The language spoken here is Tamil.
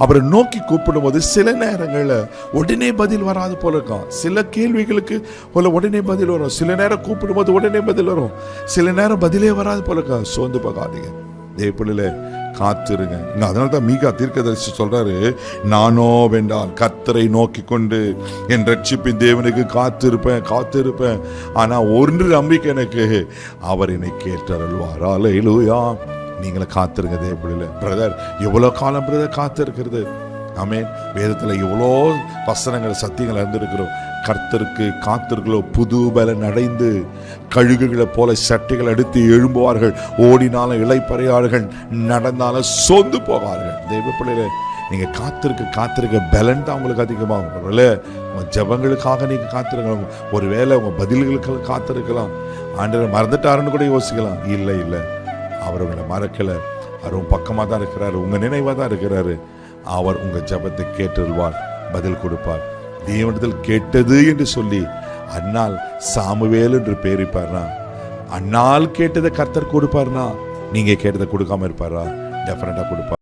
அவரை நோக்கி கூப்பிடும் போது சில நேரங்கள்ல உடனே பதில் வராது போல இருக்கும். சில கேள்விகளுக்கு உடனே பதில் வரும், சில நேரம் கூப்பிடும் போது உடனே பதில் வரும், சில நேரம் பதிலே வராது போல இருக்கும். சோர்ந்து போகாதீங்க, தேவப்பிள்ளையில காத்திருங்க. அதனால்தான் மீகா தீர்க்கதரிசி சொல்றாரு, நானோ வென்றால் கர்த்தரை நோக்கி கொண்டு என் ரட்சிப்பின் தேவனுக்கு காத்திருப்பேன். ஆனா ஒரு நம்பிக்கை எனக்கு, அவர் என்னை கேட்டருள்வார். அல்லேலூயா. நீங்கள காத்திருங்க தேவப்பிள்ளையில. பிரதர் எவ்வளவு காலம் பிரதர் காத்திருக்கிறது? ஆமென். வேதத்துல எவ்வளோ வசனங்கள் சத்தியங்கள் அறிந்திருக்கிறோம். கர்த்தருக்கு காத்திருக்கிறோ புது பலன் அடைந்து கழுகுகளை போல சட்டைகள் எடுத்து எழும்புவார்கள், ஓடினாலும் இளைப்பறையார்கள், நடந்தாலும் சோர்ந்து போவார்கள். தெய்வ பிள்ளைகளே, நீங்க காத்திருக்க பலன் தான் உங்களுக்கு அதிகமாகும். ஒருவேளை உங்க ஜபங்களுக்காக நீங்க காத்திருக்கலாம், ஒருவேளை உங்க பதில்களுக்கு காத்திருக்கலாம். ஆண்டவர் மறந்துட்டாருன்னு கூட யோசிக்கலாம். இல்லை, அவர் உங்களை மறக்கல. அவர் பக்கமா தான் இருக்கிறாரு, உங்க நினைவா தான் இருக்கிறாரு. அவர் உங்க ஜபத்தை கேட்டுள்வார், பதில் கொடுப்பார். தேவனிடத்தில் கேட்டது என்று சொல்லி அன்னால் சாமுவேல் என்று பேரிப்பார்னா, அன்னால் கேட்டதை கர்த்தர் கொடுப்பார்னா, நீங்க கேட்டதை கொடுக்காம இருப்பாரா? டெஃபினட்டா கொடுப்பார்.